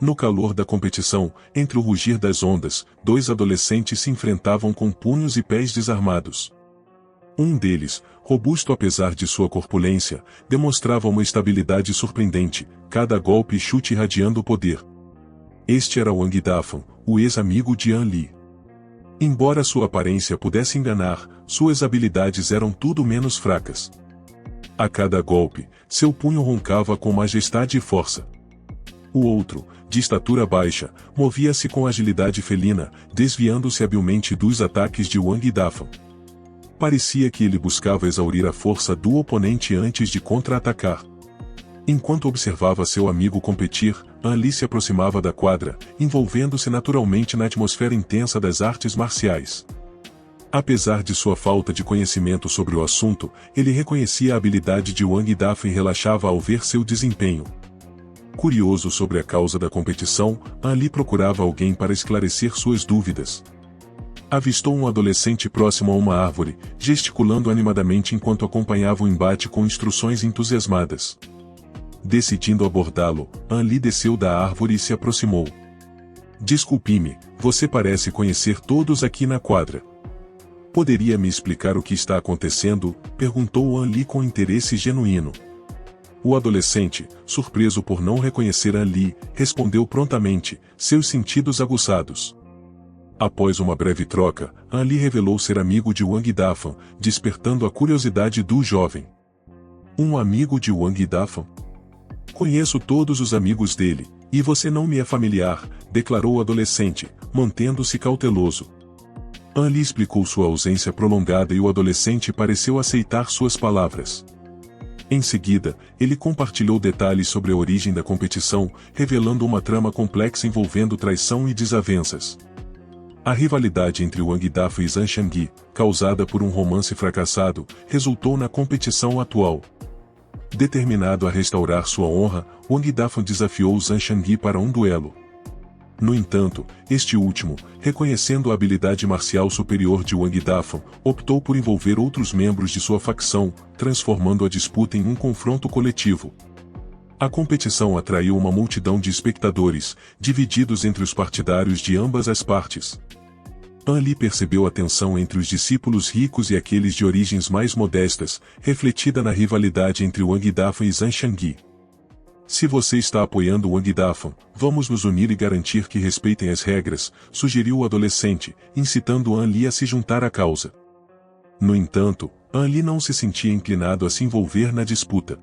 No calor da competição, entre o rugir das ondas, dois adolescentes se enfrentavam com punhos e pés desarmados. Um deles, robusto apesar de sua corpulência, demonstrava uma estabilidade surpreendente, cada golpe e chute irradiando poder. Este era Wang Dafan, o ex-amigo de An Li. Embora sua aparência pudesse enganar, suas habilidades eram tudo menos fracas. A cada golpe, seu punho roncava com majestade e força. O outro, de estatura baixa, movia-se com agilidade felina, desviando-se habilmente dos ataques de Wang Dafan. Parecia que ele buscava exaurir a força do oponente antes de contra-atacar. Enquanto observava seu amigo competir, An Li se aproximava da quadra, envolvendo-se naturalmente na atmosfera intensa das artes marciais. Apesar de sua falta de conhecimento sobre o assunto, ele reconhecia a habilidade de Wang Dafan e relaxava ao ver seu desempenho. Curioso sobre a causa da competição, An Li procurava alguém para esclarecer suas dúvidas. Avistou um adolescente próximo a uma árvore, gesticulando animadamente enquanto acompanhava o embate com instruções entusiasmadas. Decidindo abordá-lo, An Li desceu da árvore e se aproximou. Desculpe-me, você parece conhecer todos aqui na quadra. Poderia me explicar o que está acontecendo? Perguntou An Li com interesse genuíno. O adolescente, surpreso por não reconhecer An Li, respondeu prontamente, seus sentidos aguçados. Após uma breve troca, An Li revelou ser amigo de Wang Dafan, despertando a curiosidade do jovem. Um amigo de Wang Dafan? Conheço todos os amigos dele, e você não me é familiar, declarou o adolescente, mantendo-se cauteloso. An Li explicou sua ausência prolongada e o adolescente pareceu aceitar suas palavras. Em seguida, ele compartilhou detalhes sobre a origem da competição, revelando uma trama complexa envolvendo traição e desavenças. A rivalidade entre Wang Dafan e Zhang Shangyi, causada por um romance fracassado, resultou na competição atual. Determinado a restaurar sua honra, Wang Dafan desafiou Zhang Shangyi para um duelo. No entanto, este último, reconhecendo a habilidade marcial superior de Wang Dafan, optou por envolver outros membros de sua facção, transformando a disputa em um confronto coletivo. A competição atraiu uma multidão de espectadores, divididos entre os partidários de ambas as partes. An Li percebeu a tensão entre os discípulos ricos e aqueles de origens mais modestas, refletida na rivalidade entre Wang Dafan e Zhang Shangyi. Se você está apoiando Wang Dafan, vamos nos unir e garantir que respeitem as regras, sugeriu o adolescente, incitando An Li a se juntar à causa. No entanto, An Li não se sentia inclinado a se envolver na disputa.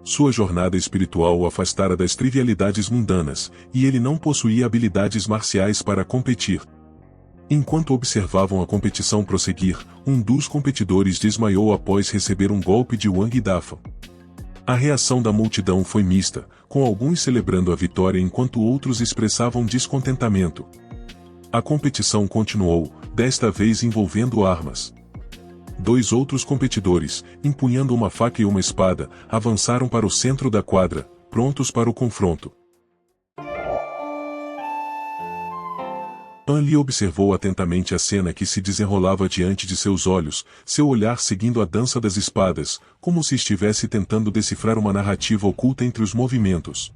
Sua jornada espiritual o afastara das trivialidades mundanas, e ele não possuía habilidades marciais para competir. Enquanto observavam a competição prosseguir, um dos competidores desmaiou após receber um golpe de Wang Dafan. A reação da multidão foi mista, com alguns celebrando a vitória enquanto outros expressavam descontentamento. A competição continuou, desta vez envolvendo armas. Dois outros competidores, empunhando uma faca e uma espada, avançaram para o centro da quadra, prontos para o confronto. An Li observou atentamente a cena que se desenrolava diante de seus olhos, seu olhar seguindo a dança das espadas, como se estivesse tentando decifrar uma narrativa oculta entre os movimentos.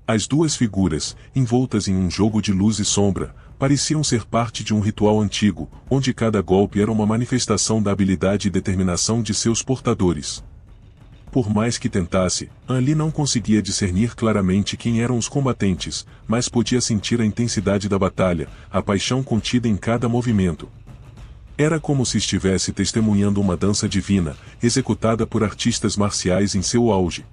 As duas figuras, envoltas em um jogo de luz e sombra, pareciam ser parte de um ritual antigo, onde cada golpe era uma manifestação da habilidade e determinação de seus portadores. Por mais que tentasse, An Li não conseguia discernir claramente quem eram os combatentes, mas podia sentir a intensidade da batalha, a paixão contida em cada movimento. Era como se estivesse testemunhando uma dança divina, executada por artistas marciais em seu auge.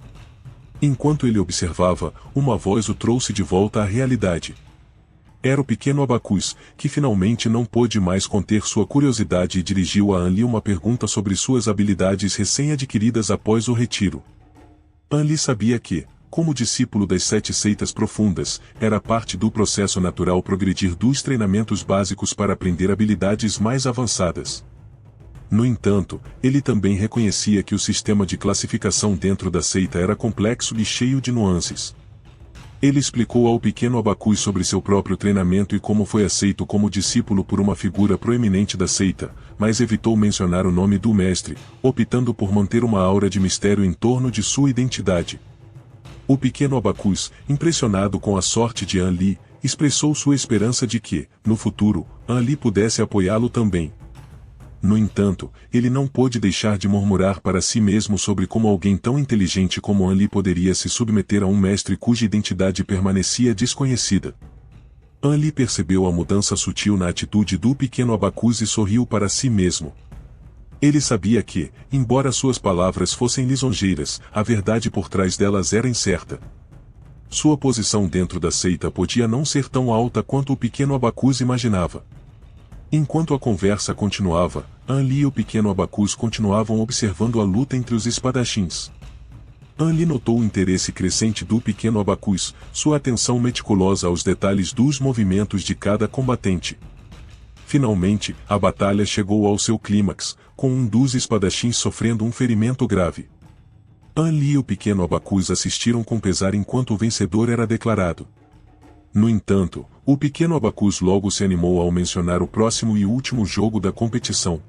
Enquanto ele observava, uma voz o trouxe de volta à realidade. Era o pequeno Abacus, que finalmente não pôde mais conter sua curiosidade e dirigiu a An Li uma pergunta sobre suas habilidades recém-adquiridas após o retiro. An Li sabia que, como discípulo das 7 seitas profundas, era parte do processo natural progredir dos treinamentos básicos para aprender habilidades mais avançadas. No entanto, ele também reconhecia que o sistema de classificação dentro da seita era complexo e cheio de nuances. Ele explicou ao pequeno Abacus sobre seu próprio treinamento e como foi aceito como discípulo por uma figura proeminente da seita, mas evitou mencionar o nome do mestre, optando por manter uma aura de mistério em torno de sua identidade. O pequeno Abacus, impressionado com a sorte de An Li, expressou sua esperança de que, no futuro, An Li pudesse apoiá-lo também. No entanto, ele não pôde deixar de murmurar para si mesmo sobre como alguém tão inteligente como An Li poderia se submeter a um mestre cuja identidade permanecia desconhecida. An Li percebeu a mudança sutil na atitude do pequeno Abacus e sorriu para si mesmo. Ele sabia que, embora suas palavras fossem lisonjeiras, a verdade por trás delas era incerta. Sua posição dentro da seita podia não ser tão alta quanto o pequeno Abacus imaginava. Enquanto a conversa continuava, An Li e o pequeno Abacus continuavam observando a luta entre os espadachins. An Li notou o interesse crescente do pequeno Abacus, sua atenção meticulosa aos detalhes dos movimentos de cada combatente. Finalmente, a batalha chegou ao seu clímax, com um dos espadachins sofrendo um ferimento grave. An Li e o pequeno Abacus assistiram com pesar enquanto o vencedor era declarado. No entanto, o pequeno Abacus logo se animou ao mencionar o próximo e último jogo da competição.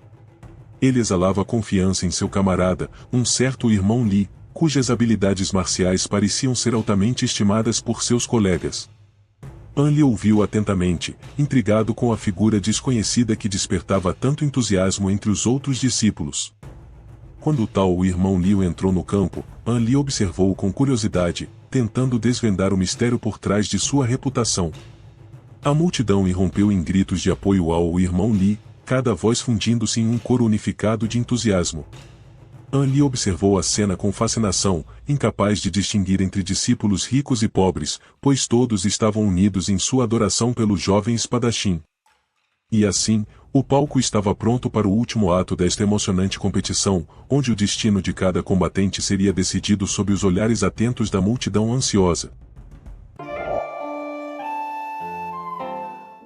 Ele exalava confiança em seu camarada, um certo irmão Li, cujas habilidades marciais pareciam ser altamente estimadas por seus colegas. An Li ouviu atentamente, intrigado com a figura desconhecida que despertava tanto entusiasmo entre os outros discípulos. Quando o irmão Liu entrou no campo, An Li observou com curiosidade, tentando desvendar o mistério por trás de sua reputação. A multidão irrompeu em gritos de apoio ao irmão Li, cada voz fundindo-se em um coro unificado de entusiasmo. An Li observou a cena com fascinação, incapaz de distinguir entre discípulos ricos e pobres, pois todos estavam unidos em sua adoração pelo jovem espadachim. E assim, o palco estava pronto para o último ato desta emocionante competição, onde o destino de cada combatente seria decidido sob os olhares atentos da multidão ansiosa.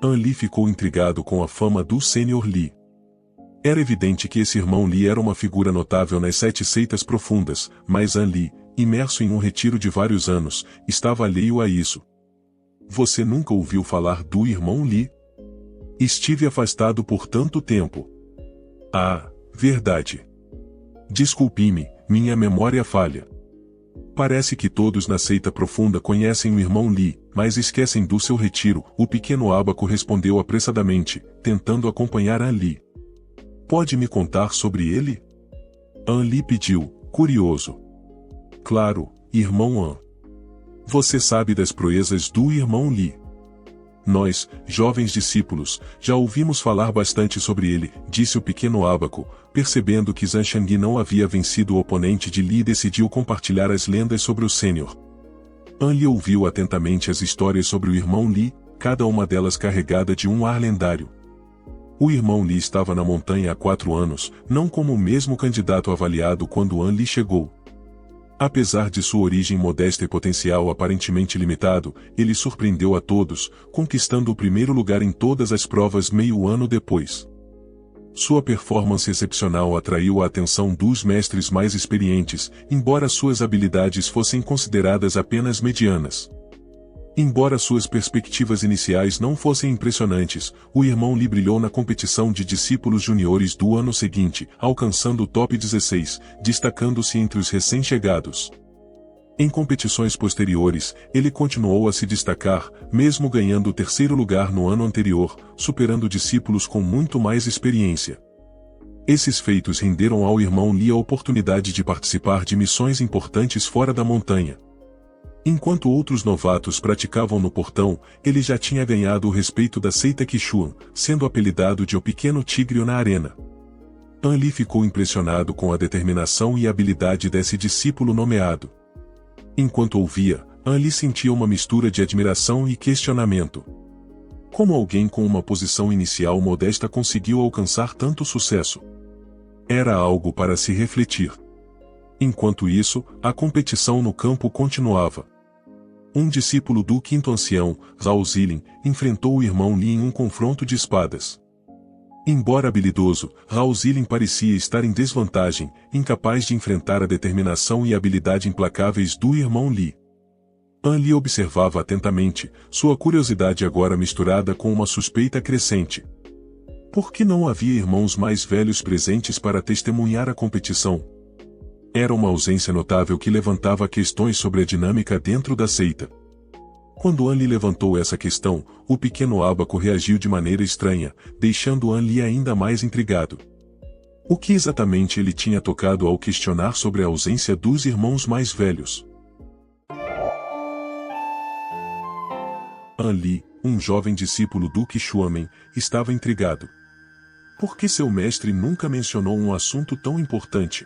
An Li ficou intrigado com a fama do Sênior Li. Era evidente que esse irmão Li era uma figura notável nas 7 seitas profundas, mas An Li, imerso em um retiro de vários anos, estava alheio a isso. Você nunca ouviu falar do irmão Li? Estive afastado por tanto tempo. Ah, verdade. Desculpe-me, minha memória falha. Parece que todos na seita profunda conhecem o irmão Li, mas esquecem do seu retiro. O pequeno Abaco respondeu apressadamente, tentando acompanhar An Li. Pode me contar sobre ele? An Li pediu, curioso. Claro, irmão An. Você sabe das proezas do irmão Li. Nós, jovens discípulos, já ouvimos falar bastante sobre ele, disse o pequeno Abaco, percebendo que Zhang Shangyi não havia vencido o oponente de Li e decidiu compartilhar as lendas sobre o Sênior. An Li ouviu atentamente as histórias sobre o irmão Li, cada uma delas carregada de um ar lendário. O irmão Li estava na montanha há 4 anos, não como o mesmo candidato avaliado quando An Li chegou. Apesar de sua origem modesta e potencial aparentemente limitado, ele surpreendeu a todos, conquistando o primeiro lugar em todas as provas meio ano depois. Sua performance excepcional atraiu a atenção dos mestres mais experientes, embora suas habilidades fossem consideradas apenas medianas. Embora suas perspectivas iniciais não fossem impressionantes, o irmão Li brilhou na competição de discípulos juniores do ano seguinte, alcançando o top 16, destacando-se entre os recém-chegados. Em competições posteriores, ele continuou a se destacar, mesmo ganhando o 3º lugar no ano anterior, superando discípulos com muito mais experiência. Esses feitos renderam ao irmão Li a oportunidade de participar de missões importantes fora da montanha. Enquanto outros novatos praticavam no portão, ele já tinha ganhado o respeito da seita Qichuan, sendo apelidado de O Pequeno Tigre na arena. An Li ficou impressionado com a determinação e habilidade desse discípulo nomeado. Enquanto ouvia, An Li sentia uma mistura de admiração e questionamento. Como alguém com uma posição inicial modesta conseguiu alcançar tanto sucesso? Era algo para se refletir. Enquanto isso, a competição no campo continuava. Um discípulo do 5º ancião, Zhao Zilin, enfrentou o irmão Li em um confronto de espadas. Embora habilidoso, Zhao Zilin parecia estar em desvantagem, incapaz de enfrentar a determinação e habilidade implacáveis do irmão Li. An Li observava atentamente, sua curiosidade agora misturada com uma suspeita crescente. Por que não havia irmãos mais velhos presentes para testemunhar a competição? Era uma ausência notável que levantava questões sobre a dinâmica dentro da seita. Quando An Li levantou essa questão, o pequeno ábaco reagiu de maneira estranha, deixando An Li ainda mais intrigado. O que exatamente ele tinha tocado ao questionar sobre a ausência dos irmãos mais velhos? An Li, um jovem discípulo do Qixuamen, estava intrigado. Por que seu mestre nunca mencionou um assunto tão importante?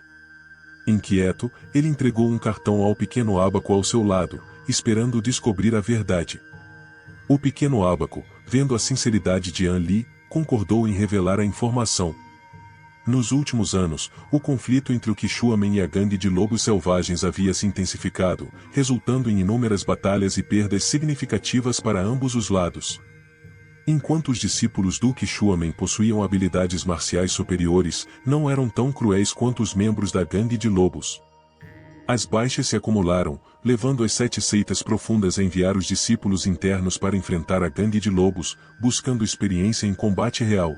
Inquieto, ele entregou um cartão ao pequeno ábaco ao seu lado, esperando descobrir a verdade. O pequeno ábaco, vendo a sinceridade de An Li, concordou em revelar a informação. Nos últimos anos, o conflito entre o Qixuamen e a gangue de lobos selvagens havia se intensificado, resultando em inúmeras batalhas e perdas significativas para ambos os lados. Enquanto os discípulos do Qixuamen possuíam habilidades marciais superiores, não eram tão cruéis quanto os membros da gangue de lobos. As baixas se acumularam, levando as 7 seitas profundas a enviar os discípulos internos para enfrentar a gangue de lobos, buscando experiência em combate real.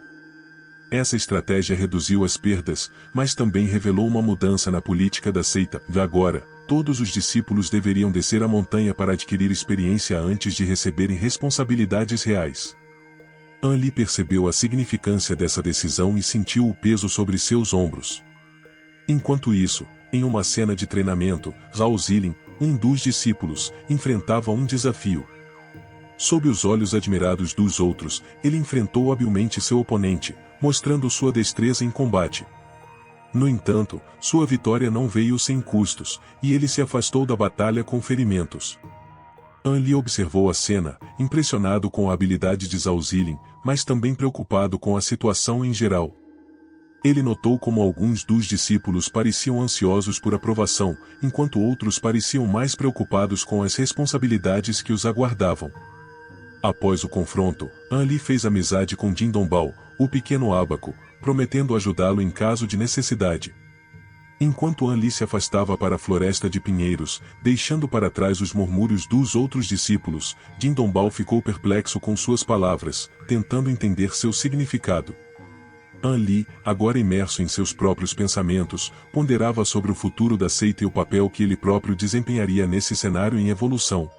Essa estratégia reduziu as perdas, mas também revelou uma mudança na política da seita. Agora, todos os discípulos deveriam descer a montanha para adquirir experiência antes de receberem responsabilidades reais. An Li percebeu a significância dessa decisão e sentiu o peso sobre seus ombros. Enquanto isso, em uma cena de treinamento, Zhao Zilin, um dos discípulos, enfrentava um desafio. Sob os olhos admirados dos outros, ele enfrentou habilmente seu oponente, mostrando sua destreza em combate. No entanto, sua vitória não veio sem custos, e ele se afastou da batalha com ferimentos. An Li observou a cena, impressionado com a habilidade de Zhao Zilin, mas também preocupado com a situação em geral. Ele notou como alguns dos discípulos pareciam ansiosos por aprovação, enquanto outros pareciam mais preocupados com as responsabilidades que os aguardavam. Após o confronto, An Li fez amizade com Jin Dongbao, o pequeno ábaco, prometendo ajudá-lo em caso de necessidade. Enquanto An Li se afastava para a floresta de pinheiros, deixando para trás os murmúrios dos outros discípulos, Jin Dongbao ficou perplexo com suas palavras, tentando entender seu significado. An Li, agora imerso em seus próprios pensamentos, ponderava sobre o futuro da seita e o papel que ele próprio desempenharia nesse cenário em evolução.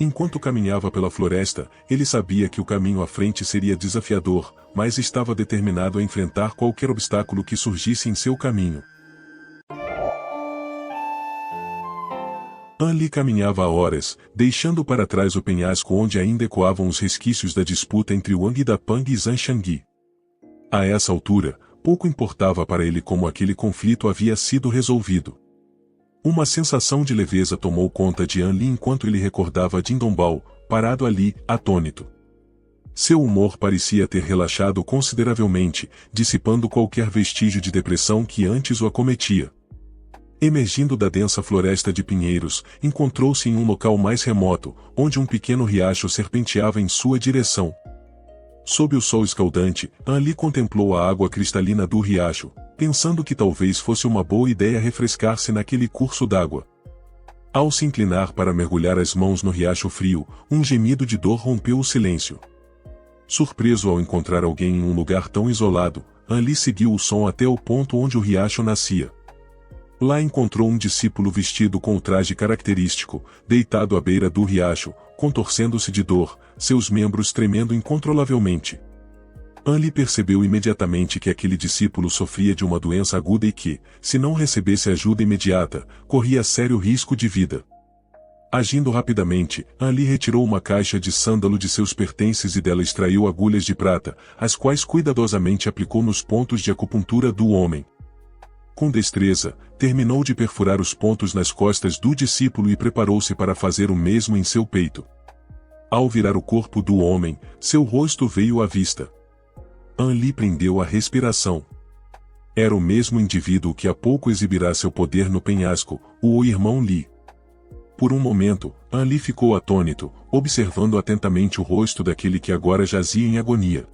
Enquanto caminhava pela floresta, ele sabia que o caminho à frente seria desafiador, mas estava determinado a enfrentar qualquer obstáculo que surgisse em seu caminho. An Li caminhava há horas, deixando para trás o penhasco onde ainda ecoavam os resquícios da disputa entre Wang Dapang e Zhang Shangyi. A essa altura, pouco importava para ele como aquele conflito havia sido resolvido. Uma sensação de leveza tomou conta de An Li enquanto ele recordava Jin Dongbao, parado ali, atônito. Seu humor parecia ter relaxado consideravelmente, dissipando qualquer vestígio de depressão que antes o acometia. Emergindo da densa floresta de pinheiros, encontrou-se em um local mais remoto, onde um pequeno riacho serpenteava em sua direção. Sob o sol escaldante, An Li contemplou a água cristalina do riacho, pensando que talvez fosse uma boa ideia refrescar-se naquele curso d'água. Ao se inclinar para mergulhar as mãos no riacho frio, um gemido de dor rompeu o silêncio. Surpreso ao encontrar alguém em um lugar tão isolado, An Li seguiu o som até o ponto onde o riacho nascia. Lá encontrou um discípulo vestido com o traje característico, deitado à beira do riacho, contorcendo-se de dor, seus membros tremendo incontrolavelmente. An Li percebeu imediatamente que aquele discípulo sofria de uma doença aguda e que, se não recebesse ajuda imediata, corria sério risco de vida. Agindo rapidamente, An Li retirou uma caixa de sândalo de seus pertences e dela extraiu agulhas de prata, as quais cuidadosamente aplicou nos pontos de acupuntura do homem. Com destreza, terminou de perfurar os pontos nas costas do discípulo e preparou-se para fazer o mesmo em seu peito. Ao virar o corpo do homem, seu rosto veio à vista. An Li prendeu a respiração. Era o mesmo indivíduo que há pouco exibirá seu poder no penhasco, o irmão Li. Por um momento, An Li ficou atônito, observando atentamente o rosto daquele que agora jazia em agonia.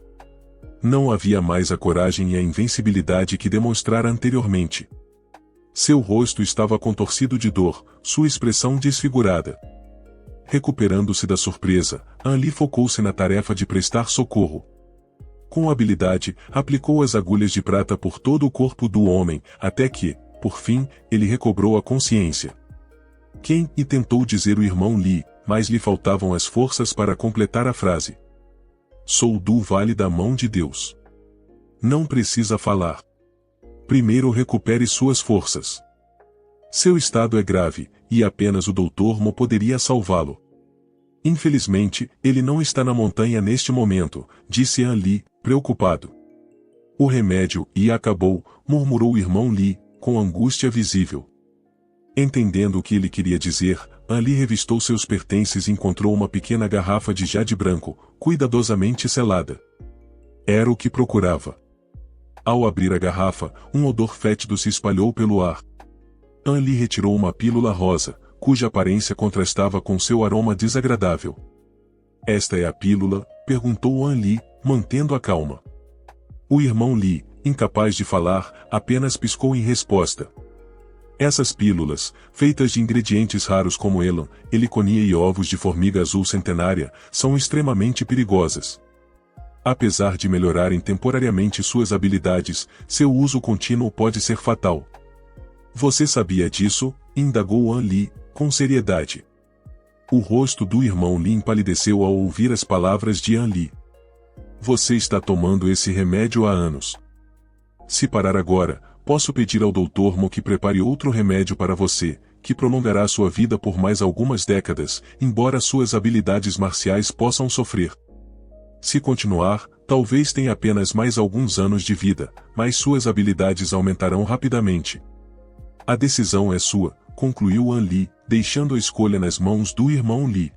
Não havia mais a coragem e a invencibilidade que demonstrara anteriormente. Seu rosto estava contorcido de dor, sua expressão desfigurada. Recuperando-se da surpresa, An Li focou-se na tarefa de prestar socorro. Com habilidade, aplicou as agulhas de prata por todo o corpo do homem, até que, por fim, ele recobrou a consciência. Quem? E tentou dizer o irmão Li, mas lhe faltavam as forças para completar a frase. Sou do Vale da Mão de Deus. Não precisa falar. Primeiro recupere suas forças. Seu estado é grave, e apenas o Dr. Mo poderia salvá-lo. Infelizmente, ele não está na montanha neste momento, disse An Li, preocupado. O remédio, e acabou, murmurou o irmão Li, com angústia visível. Entendendo o que ele queria dizer, An Li revistou seus pertences e encontrou uma pequena garrafa de jade branco, cuidadosamente selada. Era o que procurava. Ao abrir a garrafa, um odor fétido se espalhou pelo ar. An Li retirou uma pílula rosa, cuja aparência contrastava com seu aroma desagradável. Esta é a pílula? Perguntou An Li, mantendo a calma. O irmão Li, incapaz de falar, apenas piscou em resposta. Essas pílulas, feitas de ingredientes raros como elan, heliconia e ovos de formiga azul centenária, são extremamente perigosas. Apesar de melhorarem temporariamente suas habilidades, seu uso contínuo pode ser fatal. Você sabia disso? Indagou An Li, com seriedade. O rosto do irmão Li empalideceu ao ouvir as palavras de An Li. Você está tomando esse remédio há anos. Se parar agora, posso pedir ao Dr. Mo que prepare outro remédio para você, que prolongará sua vida por mais algumas décadas, embora suas habilidades marciais possam sofrer. Se continuar, talvez tenha apenas mais alguns anos de vida, mas suas habilidades aumentarão rapidamente. A decisão é sua, concluiu An Li, deixando a escolha nas mãos do irmão Li.